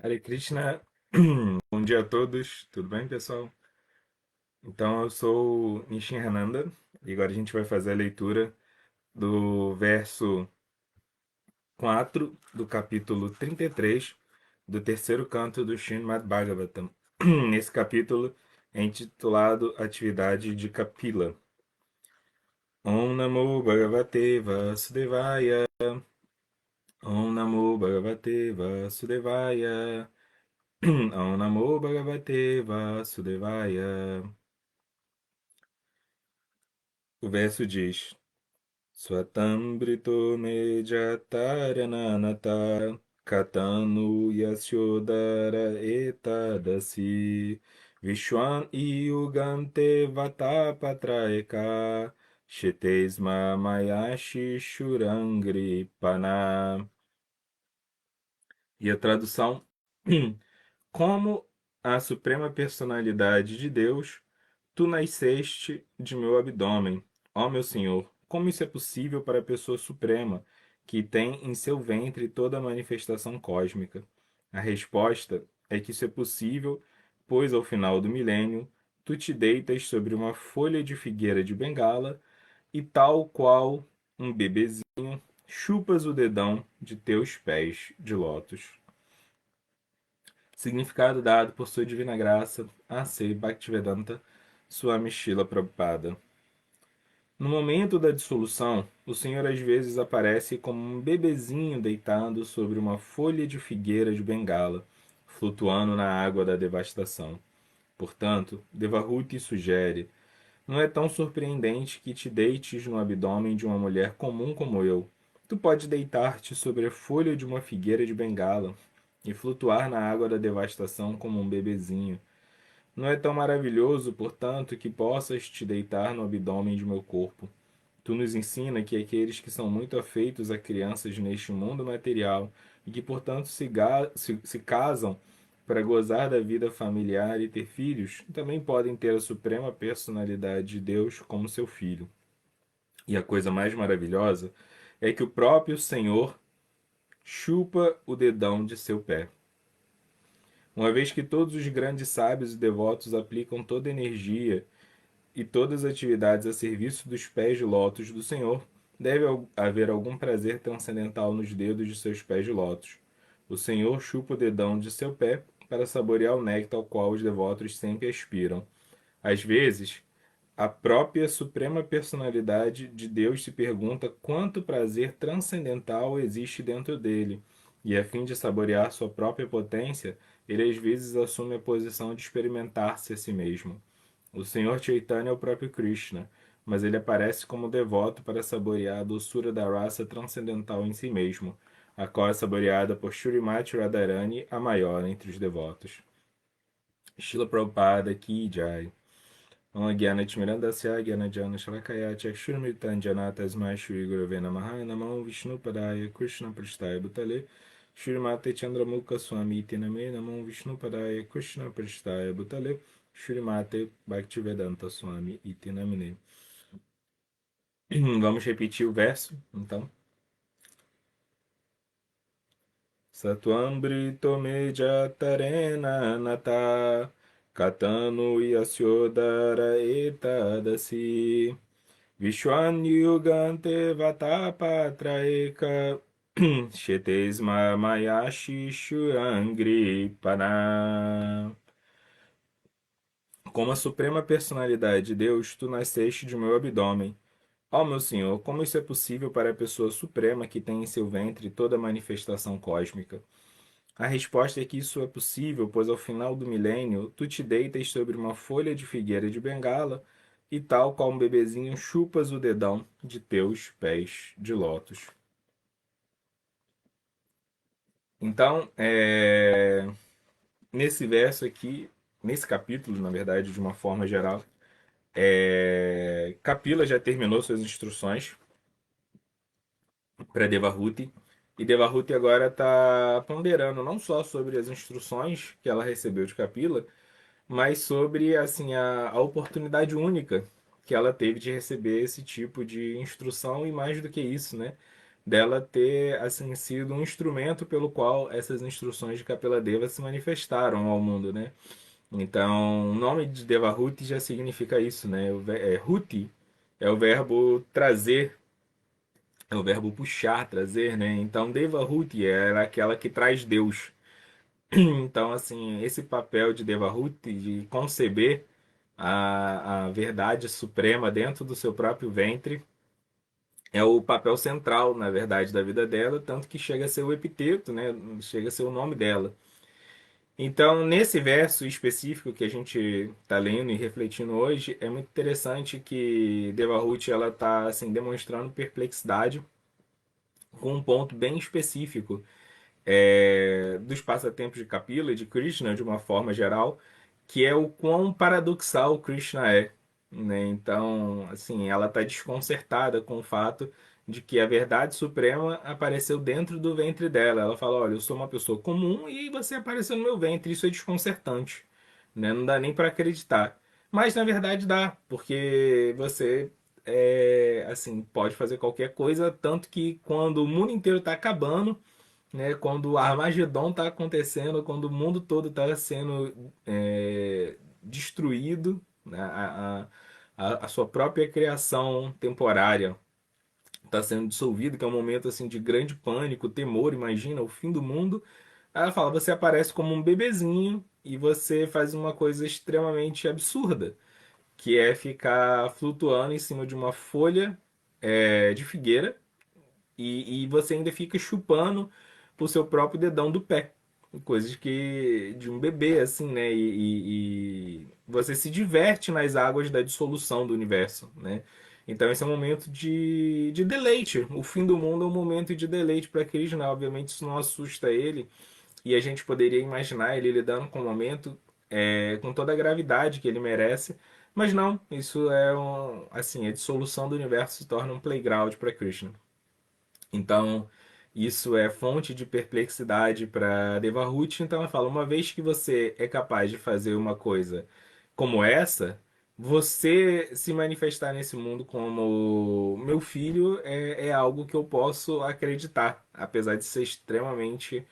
Hare Krishna, bom dia a todos, tudo bem, pessoal? Então, eu sou Nishin Hananda e agora a gente vai fazer a leitura do verso 4 do capítulo 33 do terceiro canto do Srimad Bhagavatam. Esse capítulo é intitulado Atividade de Kapila. Om Namo Bhagavate Vasudevaya. Om Namo Bhagavate Vasudevaya. Om Namo Bhagavate Vasudevaya. O verso diz: Swatambrito Mediatarananata Katanu Yasyodara Etadasi Vishwan Yugante Vatapatraeka Shetesma Mayashi Shurangri Pana. E a tradução: Como a suprema personalidade de Deus, tu nasceste de meu abdômen, ó meu Senhor. Como isso é possível para a pessoa suprema, que tem em seu ventre toda a manifestação cósmica? A resposta é que isso é possível, pois ao final do milênio, tu te deitas sobre uma folha de figueira de bengala e, tal qual um bebezinho, chupas o dedão de teus pés de lótus. Significado dado por sua divina graça, A.C. Bhaktivedanta Swami Srila Prabhupada. No momento da dissolução, o Senhor às vezes aparece como um bebezinho deitado sobre uma folha de figueira de bengala, flutuando na água da devastação. Portanto, Devahuti sugere: não é tão surpreendente que te deites no abdômen de uma mulher comum como eu. Tu pode deitar-te sobre a folha de uma figueira de bengala e flutuar na água da devastação como um bebezinho. Não é tão maravilhoso, portanto, que possas te deitar no abdômen de meu corpo. Tu nos ensina que aqueles que são muito afeitos a crianças neste mundo material e que, portanto, se casam para gozar da vida familiar e ter filhos, também podem ter a suprema personalidade de Deus como seu filho. E a coisa mais maravilhosa é que o próprio Senhor chupa o dedão de seu pé. Uma vez que todos os grandes sábios e devotos aplicam toda a energia e todas as atividades a serviço dos pés de lótus do Senhor, deve haver algum prazer transcendental nos dedos de seus pés de lótus. O Senhor chupa o dedão de seu pé para saborear o néctar ao qual os devotos sempre aspiram. Às vezes, a própria suprema personalidade de Deus se pergunta quanto prazer transcendental existe dentro dele, e a fim de saborear sua própria potência, ele às vezes assume a posição de experimentar-se a si mesmo. O Senhor Chaitanya é o próprio Krishna, mas ele aparece como devoto para saborear a doçura da raça transcendental em si mesmo, a qual é saboreada por Shrimati Radharani, a maior entre os devotos. Srila Prabhupada Ki Jai. Om Gyana-timirandasya Gyana-jana Shalakaya Chakshurmritanjana Tasmai Shri Gurave Namaha Namo Vishnu Padaya Krishna Prasthaya Bhutale Shrimate Chandramukha Swami Tiname Namo Vishnu Padaya Krishna Prasthaya Bhutale Shrimate Bhaktivedanta Swami Itinamine. Vamos repetir o verso, então. Satwambrito Mejatarena Nata Katanu Yasyodara Etadasi Vishwanyugante Vatapatraeka Shetesma Mayashi Shurangri Pana. Como a suprema personalidade de Deus, tu nasceste de meu abdômen. Ó meu Senhor, como isso é possível para a pessoa suprema que tem em seu ventre toda a manifestação cósmica? A resposta é que isso é possível, pois ao final do milênio, tu te deitas sobre uma folha de figueira de bengala e, tal qual um bebezinho, chupas o dedão de teus pés de lótus. Então, nesse verso aqui, nesse capítulo, na verdade, de uma forma geral, Kapila já terminou suas instruções para Devahuti, e Devahuti agora está ponderando não só sobre as instruções que ela recebeu de Kapila, mas sobre assim a oportunidade única que ela teve de receber esse tipo de instrução e mais do que isso, né? dela ter assim sido um instrumento pelo qual essas instruções de Kapila Deva se manifestaram ao mundo, né? Então, o nome de Devahuti já significa isso, né? Huti é o verbo trazer, é o verbo puxar, trazer, né? Então, Devahuti era aquela que traz Deus. Então, assim, esse papel de Devahuti, de conceber a verdade suprema dentro do seu próprio ventre, é o papel central, na verdade, da vida dela, tanto que chega a ser o epiteto, né? Chega a ser o nome dela. Então, nesse verso específico que a gente está lendo e refletindo hoje, é muito interessante que Devahuti ela está assim demonstrando perplexidade com um ponto bem específico dos passatempos de Kapila e de Krishna de uma forma geral, que é o quão paradoxal Krishna é, né? Então, assim, ela está desconcertada com o fato de que a verdade suprema apareceu dentro do ventre dela. Ela fala: olha, eu sou uma pessoa comum e você apareceu no meu ventre. Isso é desconcertante, né? Não dá nem para acreditar. Mas na verdade dá, porque você assim pode fazer qualquer coisa, tanto que quando o mundo inteiro está acabando, né, quando o Armagedon está acontecendo, quando o mundo todo está sendo destruído, né, a sua própria criação temporária está sendo dissolvida, que é um momento assim de grande pânico, temor, imagina, o fim do mundo. Aí ela fala, você aparece como um bebezinho e você faz uma coisa extremamente absurda, que é ficar flutuando em cima de uma folha de figueira e você ainda fica chupando o seu próprio dedão do pé. Coisas que de um bebê, assim, né? E você se diverte nas águas da dissolução do universo, né? Então esse é um momento de deleite. O fim do mundo é um momento de deleite para Krishna. Obviamente isso não assusta ele. E a gente poderia imaginar ele lidando com o momento com toda a gravidade que ele merece. Mas não, isso assim, a dissolução do universo se torna um playground para Krishna. Então, isso é fonte de perplexidade para Devahuti. Então, ela fala: uma vez que você é capaz de fazer uma coisa como essa, você se manifestar nesse mundo como meu filho é algo que eu posso acreditar, apesar de ser extremamente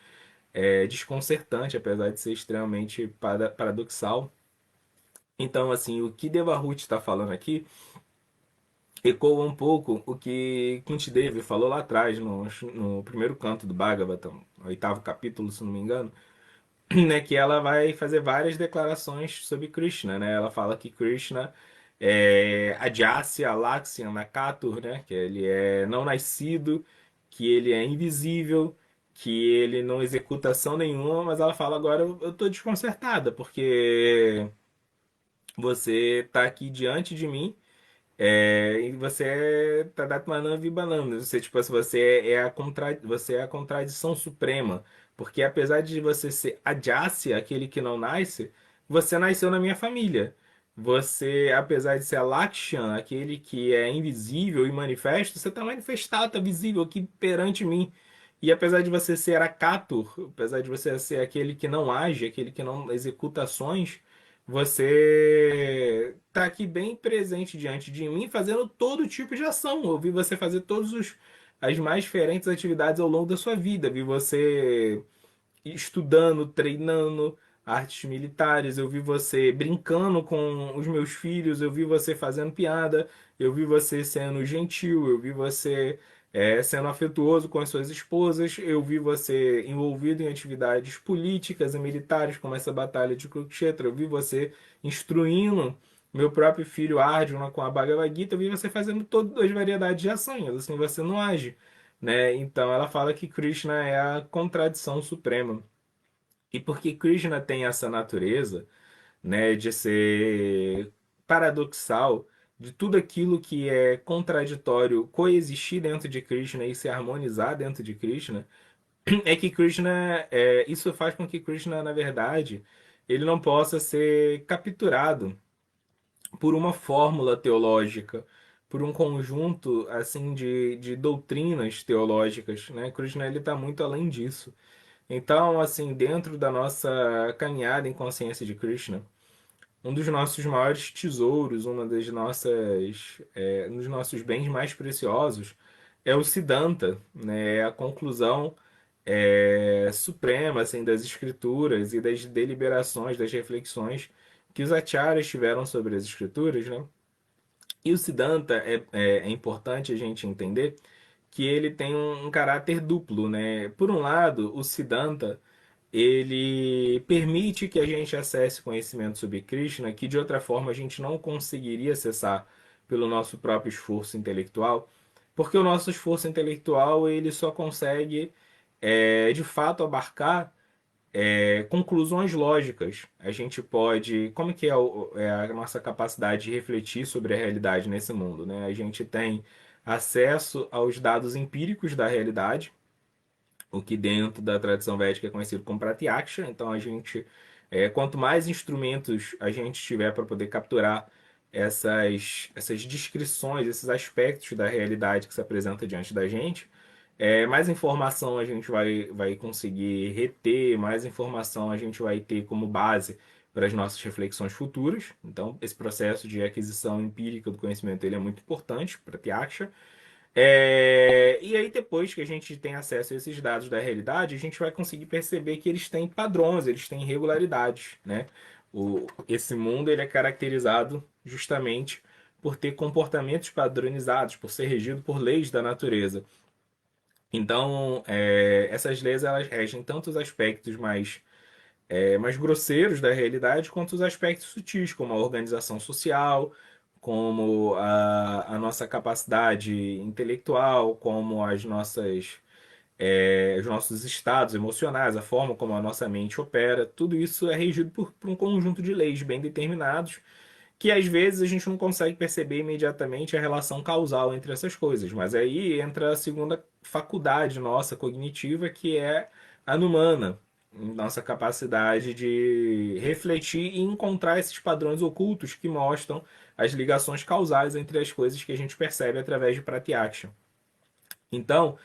desconcertante, apesar de ser extremamente paradoxal. Então, assim, o que Devahuti está falando aqui ecoa um pouco o que Kuntidevi falou lá atrás, no primeiro canto do Bhagavatam, no oitavo capítulo, se não me engano, né, que ela vai fazer várias declarações sobre Krishna, né? Ela fala que Krishna é Ajasya, Lakshya, Nakatur, né? Que ele é não nascido, que ele é invisível, que ele não executa ação nenhuma, mas ela fala agora eu tô desconcertada, porque você está aqui diante de mim e você é Tadatmanan Vibananda. Você, tipo, se você é a contradição suprema. Porque apesar de você ser Ajasya, aquele que não nasce, você nasceu na minha família. Você, apesar de ser a Lakshan, aquele que é invisível e manifesto, você está manifestado, está visível aqui perante mim. E apesar de você ser Akatur, apesar de você ser aquele que não age, aquele que não executa ações, você está aqui bem presente diante de mim, fazendo todo tipo de ação. Eu vi você fazer as mais diferentes atividades ao longo da sua vida. Vi você estudando, treinando artes militares, eu vi você brincando com os meus filhos, eu vi você fazendo piada, eu vi você sendo gentil, eu vi você sendo afetuoso com as suas esposas, eu vi você envolvido em atividades políticas e militares, como essa batalha de Kurukshetra, eu vi você instruindo meu próprio filho Arjuna com a Bhagavad Gita, eu vi você fazendo todas as variedades de ações, assim você não age. Né? Então ela fala que Krishna é a contradição suprema. E porque Krishna tem essa natureza, né, de ser paradoxal, de tudo aquilo que é contraditório coexistir dentro de Krishna e se harmonizar dentro de Krishna, é que Krishna, isso faz com que Krishna, na verdade, ele não possa ser capturado por uma fórmula teológica, por um conjunto assim de doutrinas teológicas, né? Krishna ele está muito além disso. Então, assim, dentro da nossa caminhada em consciência de Krishna, um dos nossos maiores tesouros, um dos nossos bens mais preciosos é o Siddhanta, né? É a conclusão suprema assim, das escrituras e das deliberações, das reflexões que os acharyas tiveram sobre as escrituras, né? E o Siddhanta é importante a gente entender que ele tem um caráter duplo, né? Por um lado, o Siddhanta ele permite que a gente acesse conhecimento sobre Krishna que de outra forma a gente não conseguiria acessar pelo nosso próprio esforço intelectual, porque o nosso esforço intelectual ele só consegue de fato abarcar conclusões lógicas. A gente pode, como que é a nossa capacidade de refletir sobre a realidade nesse mundo, né? A gente tem acesso aos dados empíricos da realidade, o que dentro da tradição védica é conhecido como pratyaksha. Então a gente, quanto mais instrumentos a gente tiver para poder capturar essas descrições, esses aspectos da realidade que se apresenta diante da gente, mais informação a gente vai conseguir reter, mais informação a gente vai ter como base para as nossas reflexões futuras. Então, esse processo de aquisição empírica do conhecimento ele é muito importante para Tiaksha. E aí, depois que a gente tem acesso a esses dados da realidade, a gente vai conseguir perceber que eles têm padrões, eles têm regularidades, né? Esse mundo ele é caracterizado justamente por ter comportamentos padronizados, por ser regido por leis da natureza. Então, essas leis elas regem tanto os aspectos mais grosseiros da realidade, quanto os aspectos sutis, como a organização social, como a nossa capacidade intelectual, como os nossos estados emocionais, a forma como a nossa mente opera. Tudo isso é regido por um conjunto de leis bem determinados que às vezes a gente não consegue perceber imediatamente a relação causal entre essas coisas. Mas aí entra a segunda faculdade nossa cognitiva, que é a numana, nossa capacidade de refletir e encontrar esses padrões ocultos que mostram as ligações causais entre as coisas que a gente percebe através de pratyaksha. Então,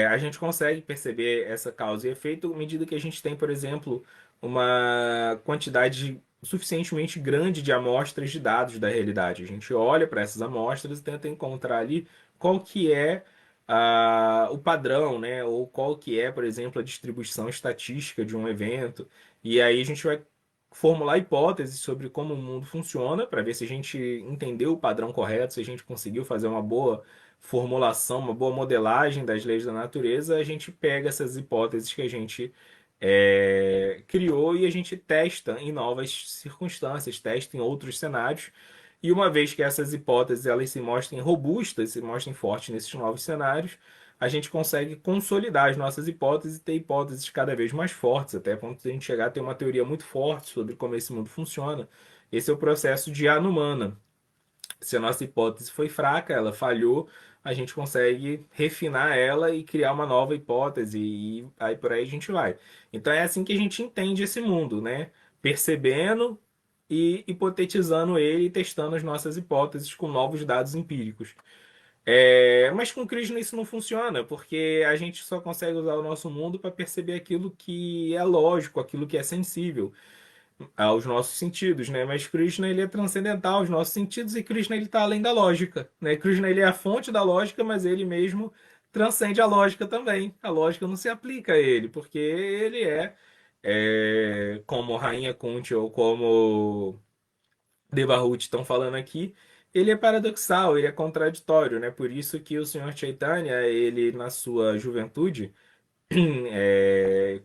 a gente consegue perceber essa causa e efeito à medida que a gente tem, por exemplo, uma quantidade suficientemente grande de amostras de dados da realidade. A gente olha para essas amostras e tenta encontrar ali qual que é o padrão, né? Ou qual que é, por exemplo, a distribuição estatística de um evento. E aí a gente vai formular hipóteses sobre como o mundo funciona para ver se a gente entendeu o padrão correto, se a gente conseguiu fazer uma boa formulação, uma boa modelagem das leis da natureza, a gente pega essas hipóteses que a gente criou e a gente testa em novas circunstâncias, testa em outros cenários. E uma vez que essas hipóteses elas se mostrem robustas, se mostrem fortes nesses novos cenários, a gente consegue consolidar as nossas hipóteses e ter hipóteses cada vez mais fortes, até quando a gente chegar a ter uma teoria muito forte sobre como esse mundo funciona. Esse é o processo de Anumana. Se a nossa hipótese foi fraca, ela falhou, a gente consegue refinar ela e criar uma nova hipótese, e aí por aí a gente vai. Então é assim que a gente entende esse mundo, né? Percebendo e hipotetizando ele e testando as nossas hipóteses com novos dados empíricos. Mas com Krishna isso não funciona, porque a gente só consegue usar o nosso mundo para perceber aquilo que é lógico, aquilo que é sensível aos nossos sentidos, né? Mas Krishna ele é transcendental aos nossos sentidos e Krishna ele está além da lógica, né? Krishna ele é a fonte da lógica, mas ele mesmo transcende a lógica também. A lógica não se aplica a ele, porque ele como Rainha Kunti ou como Devahuti estão falando aqui, ele é paradoxal, ele é contraditório, né? Por isso que o Senhor Chaitanya, ele na sua juventude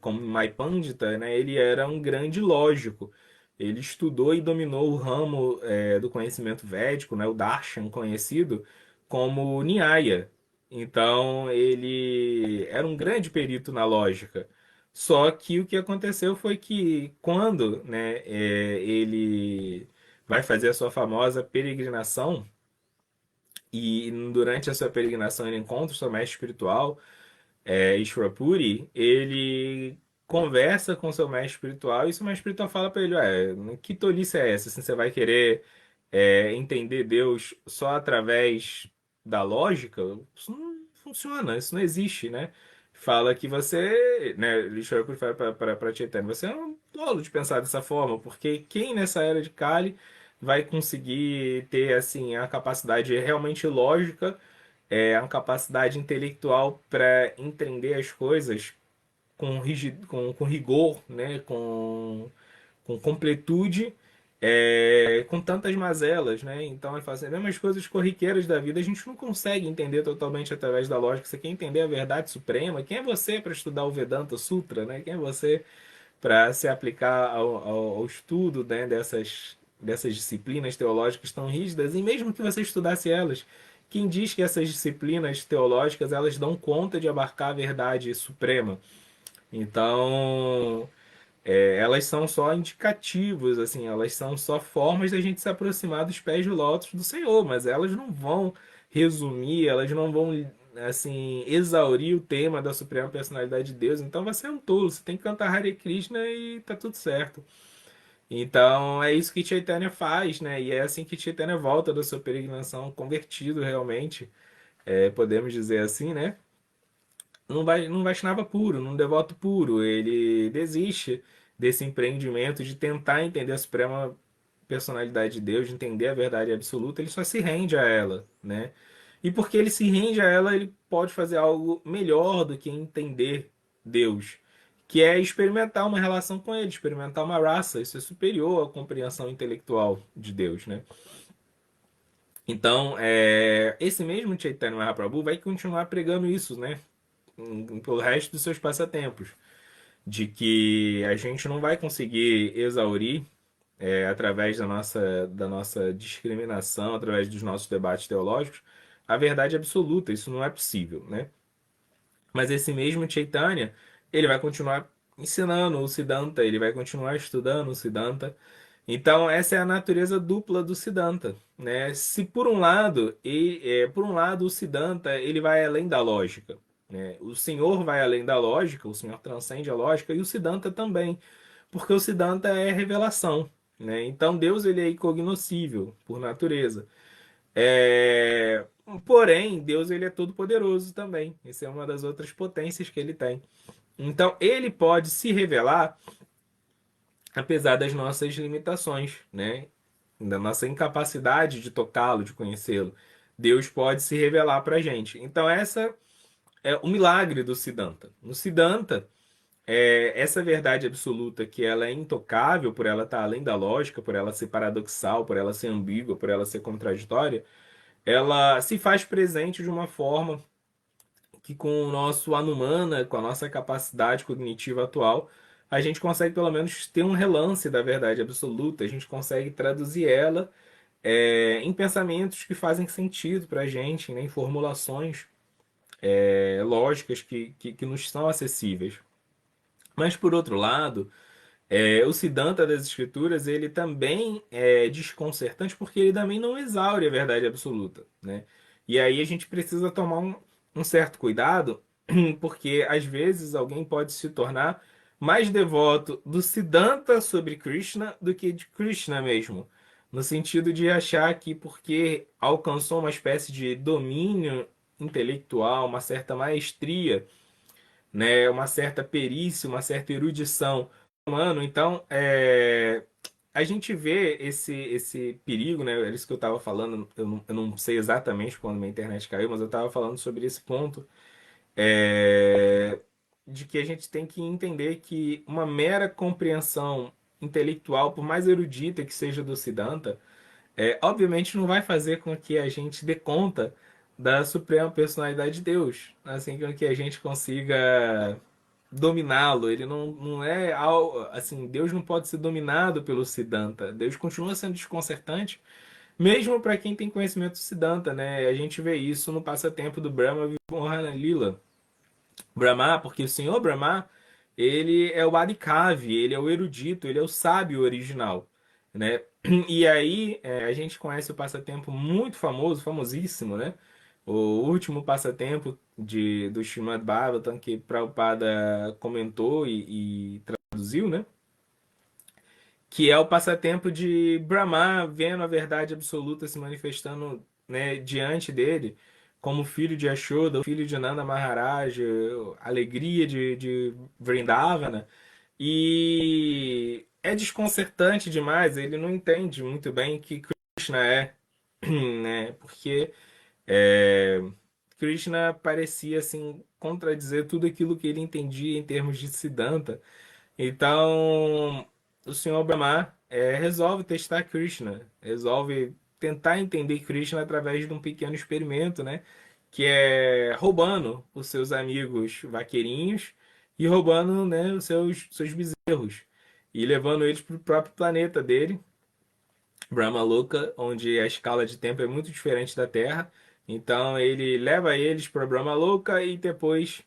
como Maipandita, né, ele era um grande lógico. Ele estudou e dominou o ramo do conhecimento védico, né, o Darshan conhecido como Nyaya. Então ele era um grande perito na lógica. Só que o que aconteceu foi que quando, né, ele vai fazer a sua famosa peregrinação e durante a sua peregrinação ele encontra o seu mestre espiritual Ishvara Puri, ele conversa com seu mestre espiritual e seu mestre espiritual fala para ele, que tolice é essa? Assim, você vai querer entender Deus só através da lógica? Isso não funciona, isso não existe, né? Fala que você, né, Ishvara Puri fala para Chaitanya, você é um tolo de pensar dessa forma, porque quem nessa era de Kali vai conseguir ter assim a capacidade realmente lógica uma capacidade intelectual para entender as coisas com rigor, né? Com completude, com tantas mazelas, né? Então ele fala assim, mesmo as coisas corriqueiras da vida a gente não consegue entender totalmente através da lógica. Você quer entender a verdade suprema? Quem é você para estudar o Vedanta Sutra, né? Quem é você para se aplicar ao estudo, né, dessas disciplinas teológicas tão rígidas? E mesmo que você estudasse elas, quem diz que essas disciplinas teológicas elas dão conta de abarcar a verdade suprema? Então, elas são só indicativos, assim, elas são só formas da gente se aproximar dos pés de lótus do Senhor, mas elas não vão resumir, elas não vão, assim, exaurir o tema da Suprema Personalidade de Deus. Então você é um tolo, você tem que cantar Hare Krishna e tá tudo certo. Então é isso que Chaitanya faz, né? E é assim que Chaitanya volta da sua peregrinação convertido realmente, podemos dizer assim, né? Num Vaishnava puro, num devoto puro. Ele desiste desse empreendimento de tentar entender a suprema personalidade de Deus, de entender a verdade absoluta, ele só se rende a ela, né? E porque ele se rende a ela, ele pode fazer algo melhor do que entender Deus, que é experimentar uma relação com ele, experimentar uma raça. Isso é superior à compreensão intelectual de Deus, né? Então, esse mesmo Chaitanya Mahaprabhu vai continuar pregando isso, né? Pelo resto dos seus passatempos, de que a gente não vai conseguir exaurir, através da nossa discriminação, através dos nossos debates teológicos, a verdade absoluta. Isso não é possível, né? Mas esse mesmo Chaitanya, ele vai continuar ensinando o Siddhanta, ele vai continuar estudando o Siddhanta. Então, essa é a natureza dupla do Siddhanta, né? Se por um lado o Siddhanta ele vai além da lógica, né? O Senhor vai além da lógica, o Senhor transcende a lógica e o Siddhanta também, porque o Siddhanta é revelação, né? Então Deus ele é incognoscível por natureza. É... Porém, Deus ele é todo poderoso também. Essa é uma das outras potências que ele tem. Então, ele pode se revelar apesar das nossas limitações, né? Da nossa incapacidade de tocá-lo, de conhecê-lo. Deus pode se revelar para a gente. Então, essa é o milagre do Siddhanta. No Siddhanta, essa verdade absoluta que ela é intocável, por ela estar além da lógica, por ela ser paradoxal, por ela ser ambígua, por ela ser contraditória, ela se faz presente de uma forma que com o nosso anumana, com a nossa capacidade cognitiva atual, a gente consegue pelo menos ter um relance da verdade absoluta, a gente consegue traduzir ela em pensamentos que fazem sentido para a gente, né, em formulações lógicas que nos são acessíveis. Mas por outro lado, o Siddhanta das Escrituras ele também é desconcertante porque ele também não exaure a verdade absoluta, né? E aí a gente precisa tomar um certo cuidado, porque às vezes alguém pode se tornar mais devoto do Siddhanta sobre Krishna do que de Krishna mesmo, no sentido de achar que porque alcançou uma espécie de domínio intelectual, uma certa maestria, né, uma certa perícia, uma certa erudição humano. Então, a gente vê esse perigo, né? É isso que eu estava falando. Eu não sei exatamente quando minha internet caiu, mas eu estava falando sobre esse ponto, de que a gente tem que entender que uma mera compreensão intelectual, por mais erudita que seja do Siddhanta, obviamente não vai fazer com que a gente dê conta da suprema personalidade de Deus, assim, com que a gente consiga dominá-lo. Ele não é assim, Deus não pode ser dominado pelo Siddhanta. Deus continua sendo desconcertante, mesmo para quem tem conhecimento do Siddhanta, né? A gente vê isso no passatempo do Brahma Vimohana Lila. Brahma, porque o Senhor Brahma, ele é o Adikavi, ele é o erudito, ele é o sábio original, né? E aí a gente conhece o passatempo muito famoso, famosíssimo, né? O último passatempo do Srimad Bhagavatam que Prabhupada comentou e traduziu, né? Que é o passatempo de Brahma vendo a verdade absoluta se manifestando, né, diante dele, como filho de Yashoda, filho de Nanda Maharaj, alegria de Vrindavana. E é desconcertante demais, ele não entende muito bem que Krishna é, né? Porque Krishna parecia assim contradizer tudo aquilo que ele entendia em termos de Siddhanta. Então, o Senhor Brahma resolve testar Krishna, resolve tentar entender Krishna através de um pequeno experimento, né? Que é roubando os seus amigos vaqueirinhos e roubando, né, os seus bezerros e levando eles para o próprio planeta dele, Brahmaloka, onde a escala de tempo é muito diferente da Terra. Então ele leva eles para Brahmaloka e depois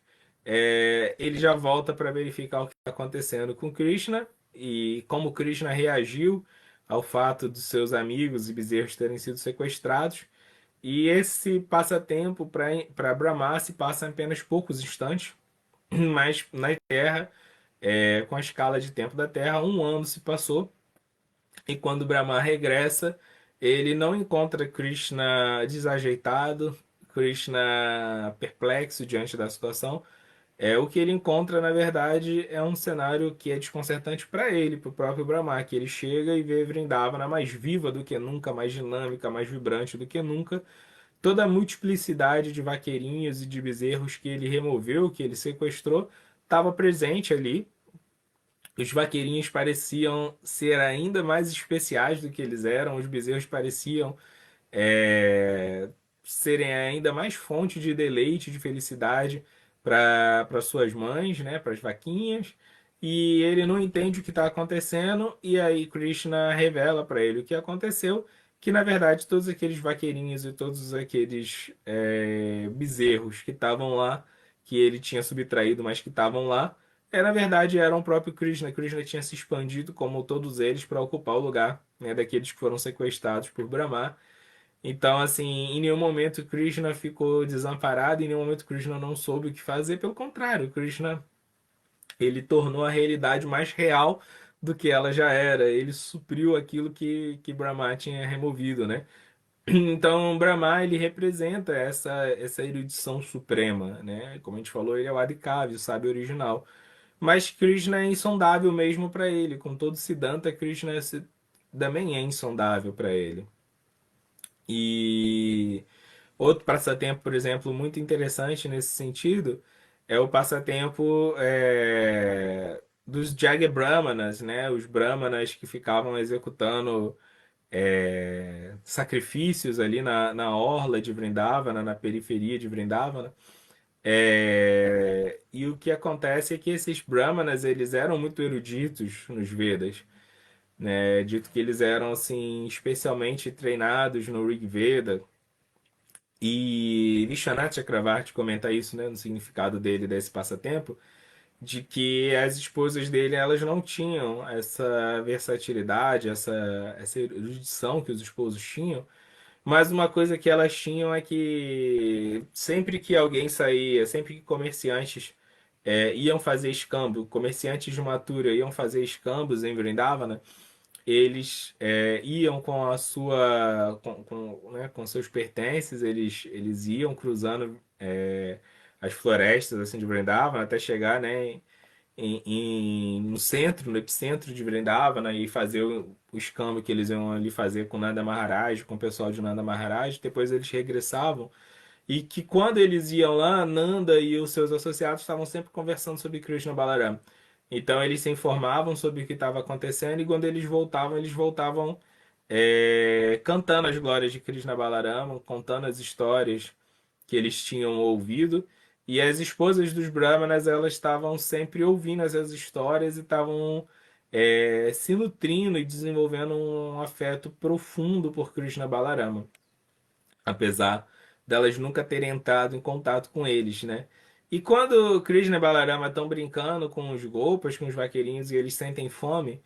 ele já volta para verificar o que está acontecendo com Krishna e como Krishna reagiu ao fato dos seus amigos e bezerros terem sido sequestrados. E esse passatempo para Brahma se passa em apenas poucos instantes, mas na Terra, com a escala de tempo da Terra, um ano se passou. E quando Brahma regressa, ele não encontra Krishna desajeitado, Krishna perplexo diante da situação. O que ele encontra, na verdade, é um cenário que é desconcertante para ele, para o próprio Brahma, que ele chega e vê Vrindavana mais viva do que nunca, mais dinâmica, mais vibrante do que nunca. Toda a multiplicidade de vaqueirinhos e de bezerros que ele removeu, que ele sequestrou, estava presente ali. Os vaqueirinhos pareciam ser ainda mais especiais do que eles eram, os bezerros pareciam é, serem ainda mais fonte de deleite, de felicidade para suas mães, né, para as vaquinhas. E ele não entende o que está acontecendo, e aí Krishna revela para ele o que aconteceu, que na verdade todos aqueles vaqueirinhos e todos aqueles bezerros que estavam lá, que ele tinha subtraído, mas que estavam lá, na verdade eram o próprio Krishna. Krishna tinha se expandido, como todos eles, para ocupar o lugar, né, daqueles que foram sequestrados por Brahma. Então, assim, em nenhum momento Krishna ficou desamparado, em nenhum momento Krishna não soube o que fazer. Pelo contrário, Krishna ele tornou a realidade mais real do que ela já era. Ele supriu aquilo que Brahma tinha removido, né? Então, Brahma ele representa essa erudição suprema, né? Como a gente falou, ele é o Adhikavi, o sábio original. Mas Krishna é insondável mesmo para ele. Com todo Siddhanta, Krishna também é insondável para ele. E outro passatempo, por exemplo, muito interessante nesse sentido é o passatempo dos Jagya Brahmanas, né? Os Brahmanas que ficavam executando sacrifícios ali na orla de Vrindavana, na periferia de Vrindavana. E o que acontece é que esses Brahmanas eles eram muito eruditos nos Vedas, né? Dito que eles eram assim especialmente treinados no Rig Veda, e Vishwanath Chakravarti comenta isso, né, no significado dele desse passatempo, de que as esposas dele elas não tinham essa versatilidade, essa erudição que os esposos tinham, mas uma coisa que elas tinham é que sempre que alguém saía, sempre que comerciantes iam fazer escambo, comerciantes de Mathura iam fazer escambos em Vrindavana, eles iam com a sua né, com seus pertences, eles iam cruzando as florestas assim de Vrindavana até chegar, né, no centro, no epicentro de Vrindavana e fazer o escambo que eles iam ali fazer com Nanda Maharaj, com o pessoal de Nanda Maharaj. Depois eles regressavam e que quando eles iam lá, Nanda e os seus associados estavam sempre conversando sobre Krishna Balaram. Então eles se informavam sobre o que estava acontecendo e quando eles voltavam cantando as glórias de Krishna Balarama, contando as histórias que eles tinham ouvido. E as esposas dos Brahmanas, elas estavam sempre ouvindo essas histórias e estavam se nutrindo e desenvolvendo um afeto profundo por Krishna Balarama, apesar delas nunca terem entrado em contato com eles, né? E quando Krishna e Balarama estão brincando com os golpas, com os vaqueirinhos, e eles sentem fome,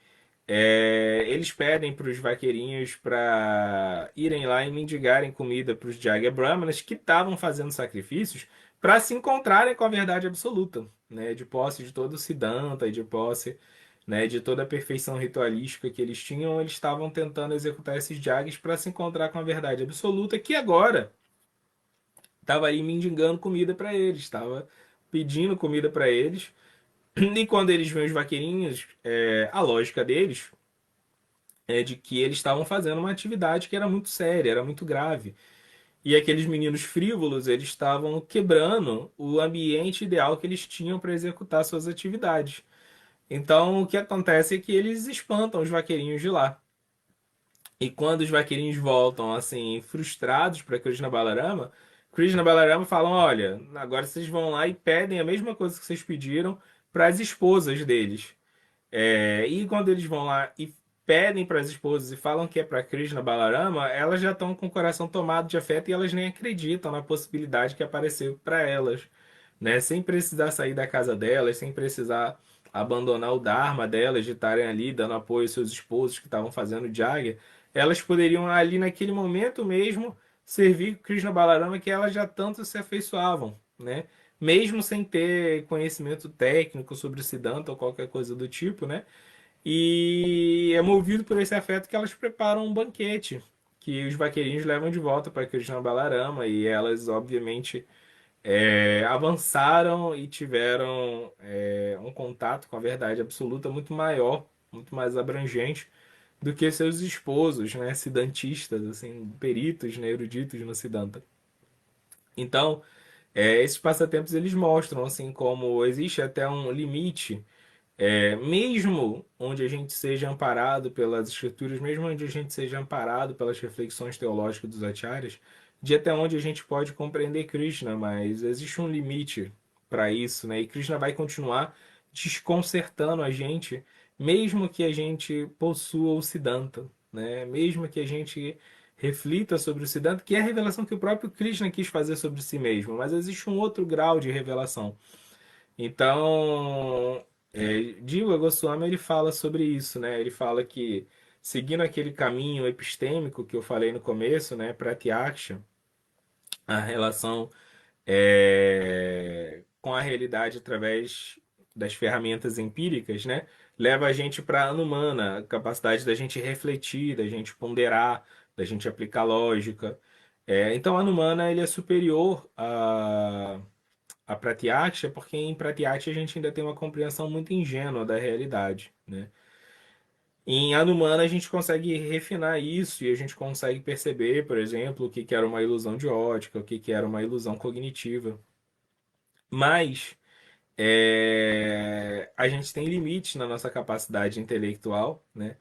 eles pedem para os vaqueirinhos para irem lá e mendigarem comida para os Jagya Brahmanas que estavam fazendo sacrifícios para se encontrarem com a verdade absoluta, né? De posse de todo o Siddhanta e de posse, né, de toda a perfeição ritualística que eles tinham, eles estavam tentando executar esses Jags para se encontrar com a verdade absoluta que agora estava aí mendigando comida para eles, estava pedindo comida para eles. E quando eles veem os vaqueirinhos, a lógica deles é de que eles estavam fazendo uma atividade que era muito séria, era muito grave. E aqueles meninos frívolos, eles estavam quebrando o ambiente ideal que eles tinham para executar suas atividades. Então, o que acontece é que eles espantam os vaqueirinhos de lá. E quando os vaqueirinhos voltam, assim, frustrados para Krishna Balarama falam: olha, agora vocês vão lá e pedem a mesma coisa que vocês pediram para as esposas deles. E quando eles vão lá e pedem para as esposas e falam que é para Krishna Balarama, elas já estão com o coração tomado de afeto e elas nem acreditam na possibilidade que apareceu para elas, né? Sem precisar sair da casa delas, sem precisar abandonar o Dharma delas, de estarem ali dando apoio aos seus esposos que estavam fazendo Jagya, elas poderiam ali naquele momento mesmo servir Krishna Balarama que elas já tanto se afeiçoavam, né? Mesmo sem ter conhecimento técnico sobre o Siddhanta ou qualquer coisa do tipo, né? E é movido por esse afeto que elas preparam um banquete que os vaqueirinhos levam de volta para Krishna Balarama e elas, obviamente, avançaram e tiveram um contato com a verdade absoluta muito maior, muito mais abrangente do que seus esposos, né, siddhantistas, assim, peritos, né, eruditos no Siddhanta. Então, esses passatempos eles mostram assim como existe até um limite, mesmo onde a gente seja amparado pelas escrituras, mesmo onde a gente seja amparado pelas reflexões teológicas dos acharyas, de até onde a gente pode compreender Krishna, mas existe um limite para isso, né? E Krishna vai continuar desconcertando a gente, mesmo que a gente possua o Siddhanta, né? Mesmo que a gente reflita sobre o Siddhanta, que é a revelação que o próprio Krishna quis fazer sobre si mesmo, mas existe um outro grau de revelação. Então, Jiva Goswami ele fala sobre isso, né? Ele fala que seguindo aquele caminho epistêmico que eu falei no começo, né, Pratyaksha, a relação com a realidade através das ferramentas empíricas, né, leva a gente para a Anumana, a capacidade da gente refletir, da gente ponderar, da gente aplicar lógica. Então, a Anumana ele é superior a Pratyaksha, porque em Pratyaksha a gente ainda tem uma compreensão muito ingênua da realidade, né? Em Anumana a gente consegue refinar isso e a gente consegue perceber, por exemplo, o que que era uma ilusão de ótica, o que que era uma ilusão cognitiva. Mas a gente tem limites na nossa capacidade intelectual, né?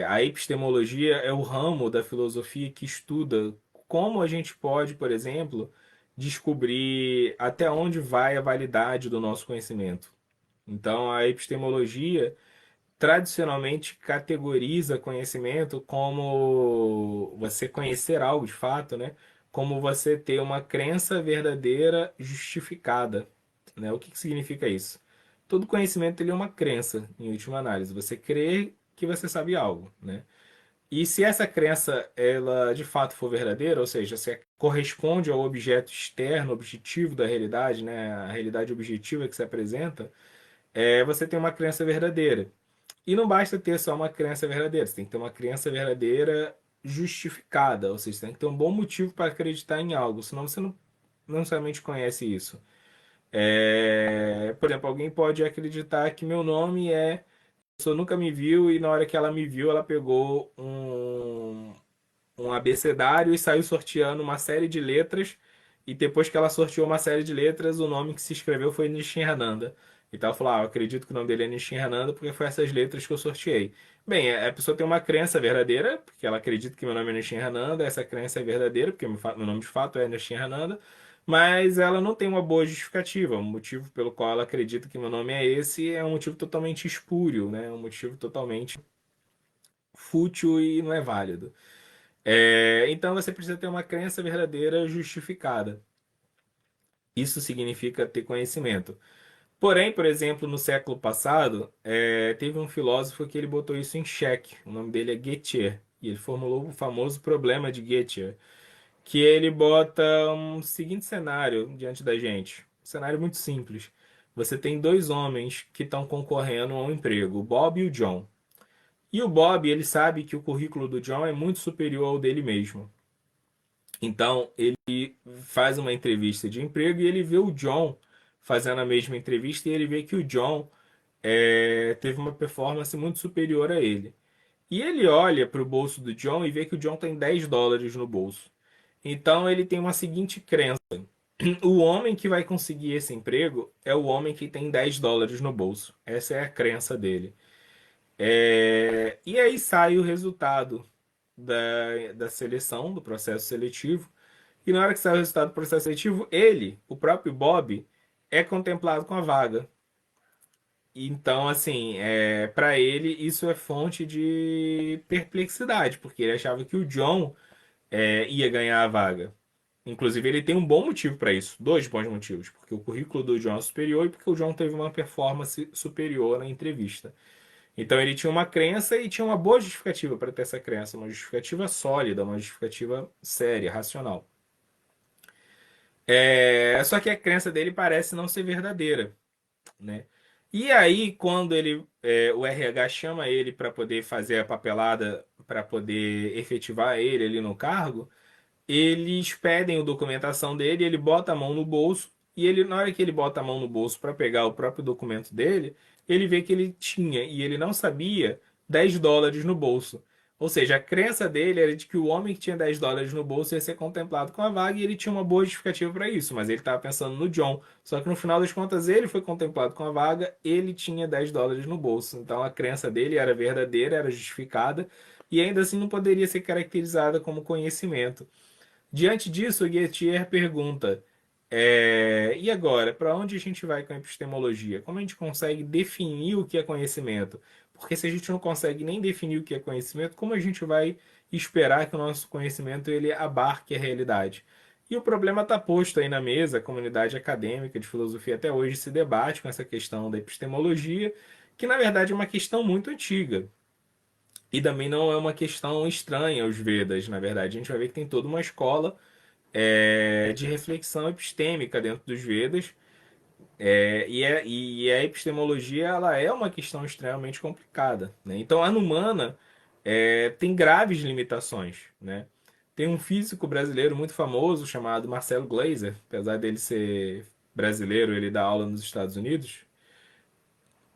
A epistemologia é o ramo da filosofia que estuda como a gente pode, por exemplo, descobrir até onde vai a validade do nosso conhecimento. Então, a epistemologia tradicionalmente categoriza conhecimento como você conhecer algo de fato, né? Como você ter uma crença verdadeira justificada, né? O que que significa isso? Todo conhecimento ele é uma crença, em última análise. Você crê que você sabe algo, né? E se essa crença ela de fato for verdadeira, ou seja, se corresponde ao objeto externo, objetivo da realidade, né? A realidade objetiva que se apresenta, você tem uma crença verdadeira. E não basta ter só uma crença verdadeira, você tem que ter uma crença verdadeira justificada, ou seja, você tem que ter um bom motivo para acreditar em algo, senão você não necessariamente conhece isso. Por exemplo, alguém pode acreditar que meu nome é. A pessoa nunca me viu e na hora que ela me viu, ela pegou um abecedário e saiu sorteando uma série de letras. E depois que ela sorteou uma série de letras, o nome que se escreveu foi Nishinrananda. Então ela falou: eu acredito que o nome dele é Nishinrananda porque foi essas letras que eu sorteei. Bem, a pessoa tem uma crença verdadeira, porque ela acredita que meu nome é Nishinrananda, essa crença é verdadeira, porque meu nome de fato é Nishinrananda, mas ela não tem uma boa justificativa. O motivo pelo qual ela acredita que meu nome é esse é um motivo totalmente espúrio, né? Um motivo totalmente fútil e não é válido. Então você precisa ter uma crença verdadeira justificada. Isso significa ter conhecimento. Porém, por exemplo, no século passado, teve um filósofo que ele botou isso em xeque. O nome dele é Gettier. E ele formulou o famoso problema de Gettier, que ele bota um seguinte cenário diante da gente. Um cenário muito simples. Você tem dois homens que estão concorrendo a um emprego, o Bob e o John. E o Bob, ele sabe que o currículo do John é muito superior ao dele mesmo. Então, ele faz uma entrevista de emprego e ele vê o John fazendo a mesma entrevista e ele vê que o John teve uma performance muito superior a ele. E ele olha para o bolso do John e vê que o John tem US$ 10 no bolso. Então ele tem uma seguinte crença: o homem que vai conseguir esse emprego é o homem que tem US$ 10 no bolso. Essa é a crença dele. E aí sai o resultado da seleção, do processo seletivo. E na hora que sai o resultado do processo seletivo, ele, o próprio Bob, é contemplado com a vaga. Então, assim, para ele isso é fonte de perplexidade, porque ele achava que o John ia ganhar a vaga. Inclusive, ele tem um bom motivo para isso, dois bons motivos, porque o currículo do John é superior e porque o John teve uma performance superior na entrevista. Então, ele tinha uma crença e tinha uma boa justificativa para ter essa crença, uma justificativa sólida, uma justificativa séria, racional. Só que a crença dele parece não ser verdadeira, né? E aí, quando o RH chama ele para poder fazer a papelada, para poder efetivar ele ali no cargo, eles pedem a documentação dele, ele bota a mão no bolso e ele, na hora que ele bota a mão no bolso para pegar o próprio documento dele, ele vê que ele tinha e ele não sabia US$ 10 no bolso. Ou seja, a crença dele era de que o homem que tinha US$ 10 no bolso ia ser contemplado com a vaga e ele tinha uma boa justificativa para isso, mas ele estava pensando no John. Só que no final das contas ele foi contemplado com a vaga, ele tinha US$ 10 no bolso. Então a crença dele era verdadeira, era justificada e ainda assim não poderia ser caracterizada como conhecimento. Diante disso, o Gettier pergunta: e agora, para onde a gente vai com a epistemologia? Como a gente consegue definir o que é conhecimento? Porque se a gente não consegue nem definir o que é conhecimento, como a gente vai esperar que o nosso conhecimento ele abarque a realidade? E o problema está posto aí na mesa, a comunidade acadêmica de filosofia até hoje se debate com essa questão da epistemologia, que na verdade é uma questão muito antiga. E também não é uma questão estranha aos Vedas, na verdade. A gente vai ver que tem toda uma escola de reflexão epistêmica dentro dos Vedas. E a epistemologia ela é uma questão extremamente complicada, né? Então, a Numana tem graves limitações, né? Tem um físico brasileiro muito famoso chamado Marcelo Gleiser, apesar dele ser brasileiro, ele dá aula nos Estados Unidos.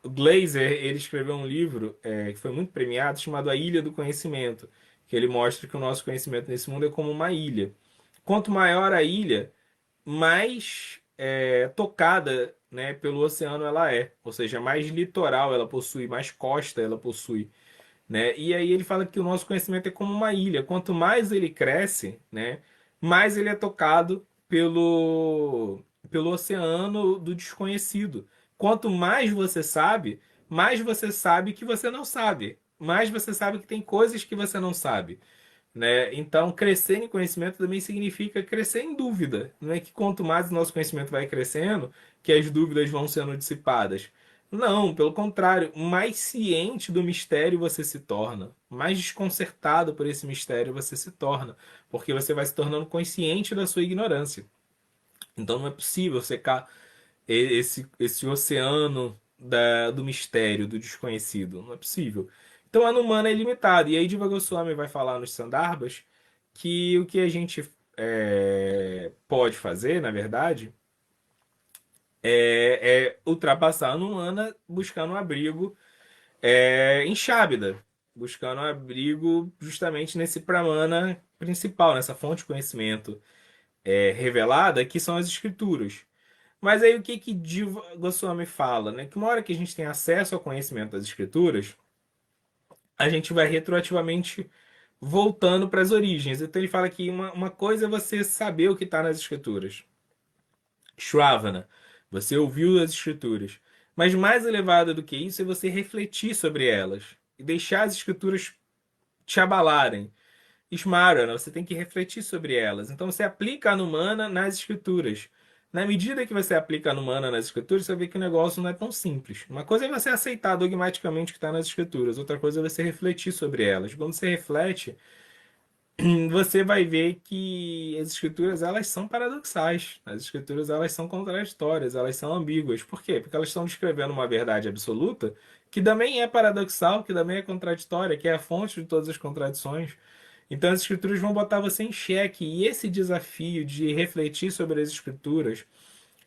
O Glaser, ele escreveu um livro que foi muito premiado, chamado A Ilha do Conhecimento, que ele mostra que o nosso conhecimento nesse mundo é como uma ilha. Quanto maior a ilha, mais tocada, né, pelo oceano ela é. Ou seja, mais litoral ela possui, mais costa ela possui, né? E aí ele fala que o nosso conhecimento é como uma ilha. Quanto mais ele cresce, né, mais ele é tocado pelo oceano do desconhecido. Quanto mais você sabe que você não sabe. Mais você sabe que tem coisas que você não sabe, né? Então, crescer em conhecimento também significa crescer em dúvida. Não é que quanto mais o nosso conhecimento vai crescendo, que as dúvidas vão sendo dissipadas. Não, pelo contrário, mais ciente do mistério você se torna, mais desconcertado por esse mistério você se torna, porque você vai se tornando consciente da sua ignorância. Então não é possível secar esse oceano do mistério, do desconhecido. Não é possível. Então a Numana é limitada. E aí Diva Goswami vai falar nos Sandarbhas que o que a gente pode fazer, na verdade, é ultrapassar a Numana buscando um abrigo em Shábida, buscando um abrigo justamente nesse Pramana principal, nessa fonte de conhecimento revelada, que são as escrituras. Mas aí o que Diva Goswami fala, né? Que uma hora que a gente tem acesso ao conhecimento das escrituras, a gente vai retroativamente voltando para as origens. Então ele fala que uma coisa é você saber o que está nas escrituras. Shravana, você ouviu as escrituras. Mas mais elevado do que isso é você refletir sobre elas e deixar as escrituras te abalarem. Smarana, você tem que refletir sobre elas. Então você aplica a Numana nas escrituras. Na medida que você aplica a Numana nas escrituras, você vê que o negócio não é tão simples. Uma coisa é você aceitar dogmaticamente o que está nas escrituras, outra coisa é você refletir sobre elas. Quando você reflete, você vai ver que as escrituras elas são paradoxais. As escrituras elas são contraditórias, elas são ambíguas. Por quê? Porque elas estão descrevendo uma verdade absoluta que também é paradoxal, que também é contraditória, que é a fonte de todas as contradições. Então as escrituras vão botar você em xeque. E esse desafio de refletir sobre as escrituras,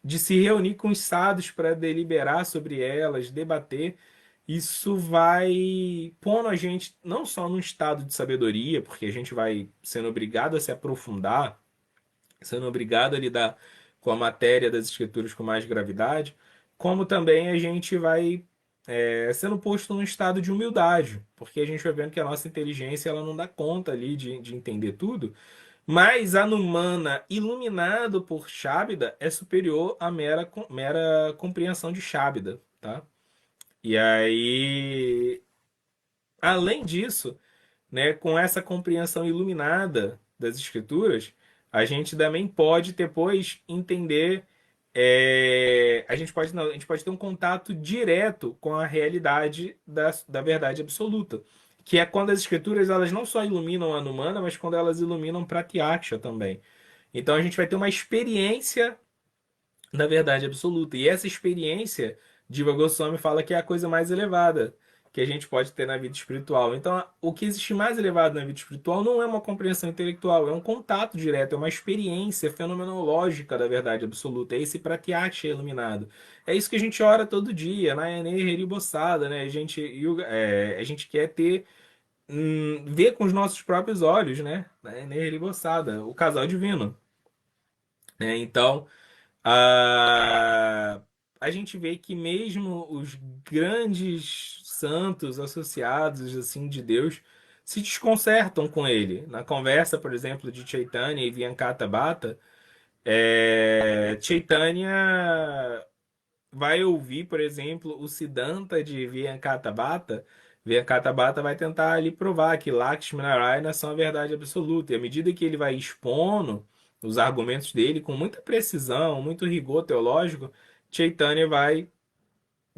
de se reunir com os sábios para deliberar sobre elas, debater, isso vai pondo a gente não só num estado de sabedoria, porque a gente vai sendo obrigado a se aprofundar, sendo obrigado a lidar com a matéria das escrituras com mais gravidade, como também a gente vai sendo posto num estado de humildade, porque a gente vai vendo que a nossa inteligência ela não dá conta ali de entender tudo, mas a Numana, iluminado por Shabda, é superior à mera compreensão de Shabda, tá? E aí, além disso, né, com essa compreensão iluminada das escrituras, a gente também pode depois entender, a gente pode ter um contato direto com a realidade da verdade absoluta, que é quando as escrituras elas não só iluminam a Numana, mas quando elas iluminam Pratyaksha também. Então a gente vai ter uma experiência da verdade absoluta. E essa experiência, Diva Goswami fala que é a coisa mais elevada que a gente pode ter na vida espiritual. Então, o que existe mais elevado na vida espiritual não é uma compreensão intelectual, é um contato direto, é uma experiência fenomenológica da verdade absoluta. É esse pratyakshya iluminado. É isso que a gente ora todo dia, na Enei Bossada, né? A gente quer ter ver com os nossos próprios olhos, né? Na Enei Bossada, o casal divino. Né? Então, a, a gente vê que mesmo os grandes santos associados assim de Deus se desconcertam com ele. Na conversa, por exemplo, de Chaitanya e Vyankata Bhatta, Chaitanya vai ouvir, por exemplo, o Siddhanta de Vyankata Bhatta. Vyankata Bhatta vai tentar ali provar que Lakshmi Narayana são a verdade absoluta. E à medida que ele vai expondo os argumentos dele com muita precisão, muito rigor teológico, Chaitanya vai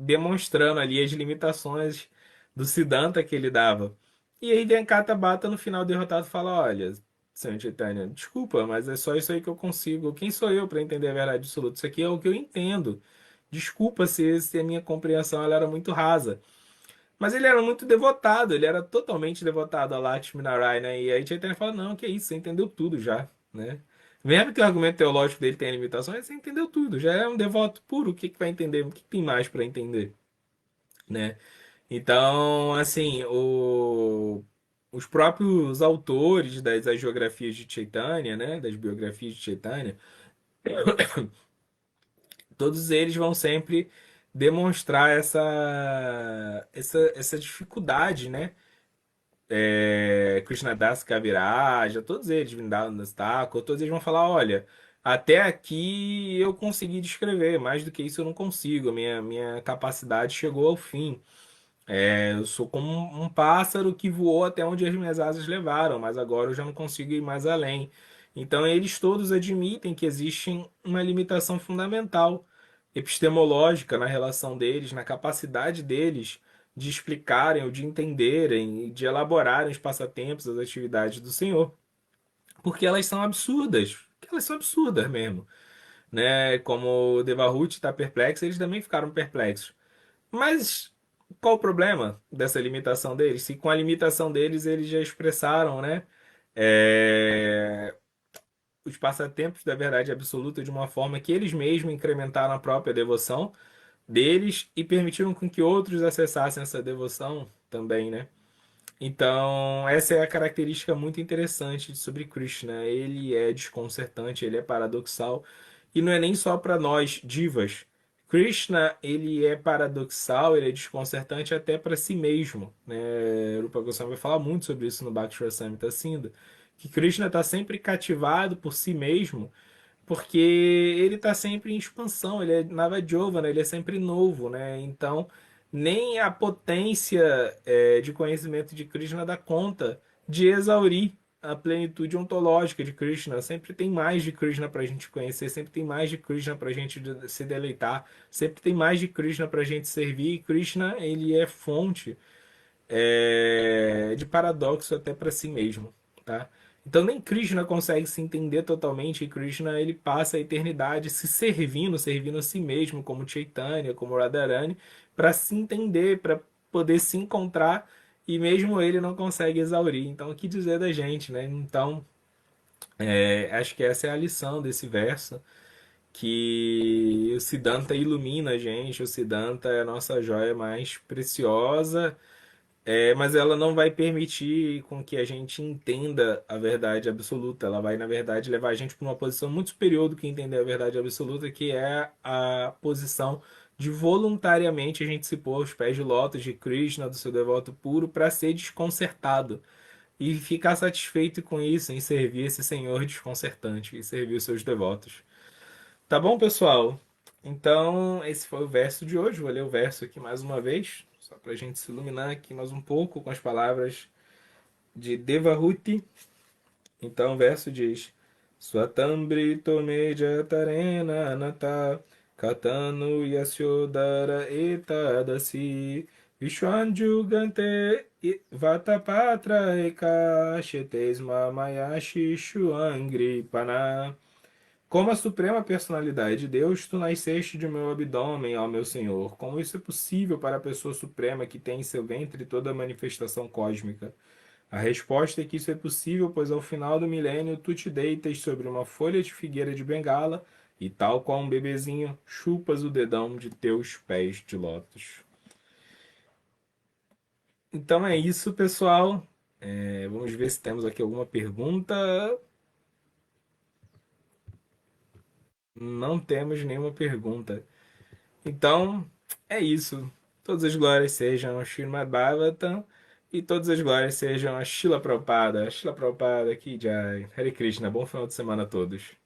demonstrando ali as limitações do Siddhanta que ele dava. E aí Venkata Bhatta no final derrotado fala: Olha, Senhor Chaitanya, desculpa, mas é só isso aí que eu consigo. Quem sou eu para entender a verdade absoluta? Isso aqui é o que eu entendo. Desculpa se a minha compreensão ela era muito rasa. Mas ele era muito devotado, ele era totalmente devotado a Lakshmi Narayana. E aí Chaitanya fala: Não, que isso, você entendeu tudo já, né? Mesmo que o argumento teológico dele tenha limitações, você entendeu tudo, já é um devoto puro, o que que vai entender? O que tem mais para entender, né? Então, assim, os próprios autores das agiografias de Chaitanya, né, das biografias de Chaitanya, todos eles vão sempre demonstrar essa dificuldade, né? Krishnadas Kaviraja, todos eles, Vrindavan Thakur, todos eles vão falar, olha, até aqui eu consegui descrever, mais do que isso eu não consigo, minha capacidade chegou ao fim. Eu sou como um pássaro que voou até onde as minhas asas levaram, mas agora eu já não consigo ir mais além. Então, eles todos admitem que existe uma limitação fundamental epistemológica na relação deles, na capacidade deles de explicarem ou de entenderem e de elaborarem os passatempos, as atividades do Senhor, porque elas são absurdas, porque elas são absurdas mesmo, né? Como o Devahuti está perplexo, eles também ficaram perplexos. Mas qual o problema dessa limitação deles? Se com a limitação deles eles já expressaram, né, os passatempos da verdade absoluta de uma forma que eles mesmos incrementaram a própria devoção deles e permitiram com que outros acessassem essa devoção também, né? Então, essa é a característica muito interessante sobre Krishna. Ele é desconcertante, ele é paradoxal. E não é nem só para nós, divas. Krishna, ele é paradoxal, ele é desconcertante até para si mesmo. Né? Rupa Goswami vai falar muito sobre isso no Bhakti Rasamrita Sindhu. Que Krishna está sempre cativado por si mesmo, porque ele está sempre em expansão, ele é Navajovana, ele é sempre novo, né? Então, nem a potência de conhecimento de Krishna dá conta de exaurir a plenitude ontológica de Krishna. Sempre tem mais de Krishna para a gente conhecer, sempre tem mais de Krishna para a gente se deleitar, sempre tem mais de Krishna para a gente servir. E Krishna, ele é fonte de paradoxo até para si mesmo, tá? Então nem Krishna consegue se entender totalmente, e Krishna ele passa a eternidade se servindo a si mesmo, como Chaitanya, como Radharani, para se entender, para poder se encontrar, e mesmo ele não consegue exaurir. Então, o que dizer da gente, né? Então, acho que essa é a lição desse verso, que o Siddhanta ilumina a gente, o Siddhanta é a nossa joia mais preciosa, Mas ela não vai permitir com que a gente entenda a verdade absoluta. Ela vai, na verdade, levar a gente para uma posição muito superior do que entender a verdade absoluta, que é a posição de voluntariamente a gente se pôr aos pés de lótus de Krishna, do seu devoto puro, para ser desconcertado e ficar satisfeito com isso, em servir esse Senhor desconcertante e servir os seus devotos. Tá bom, pessoal? Então, esse foi o verso de hoje. Vou ler o verso aqui mais uma vez, só para a gente se iluminar aqui mais um pouco com as palavras de Devahuti. Então, o verso diz: Swatambrito meja tarena anata katanu yasyodara etadasi Vishwanjugante vatapatra eka shetesma mayashi shuangri pana. Como a suprema personalidade de Deus, tu nasceste de meu abdômen, ó meu Senhor. Como isso é possível para a pessoa suprema que tem em seu ventre toda a manifestação cósmica? A resposta é que isso é possível, pois ao final do milênio tu te deitas sobre uma folha de figueira de bengala e, tal qual um bebezinho, chupas o dedão de teus pés de lótus. Então é isso, pessoal. Vamos ver se temos aqui alguma pergunta. Não temos nenhuma pergunta. Então, é isso. Todas as glórias sejam a Srimad Bhagavatam e todas as glórias sejam a Srila Prabhupada. Srila Prabhupada Ki Jai. Hare Krishna. Bom final de semana a todos.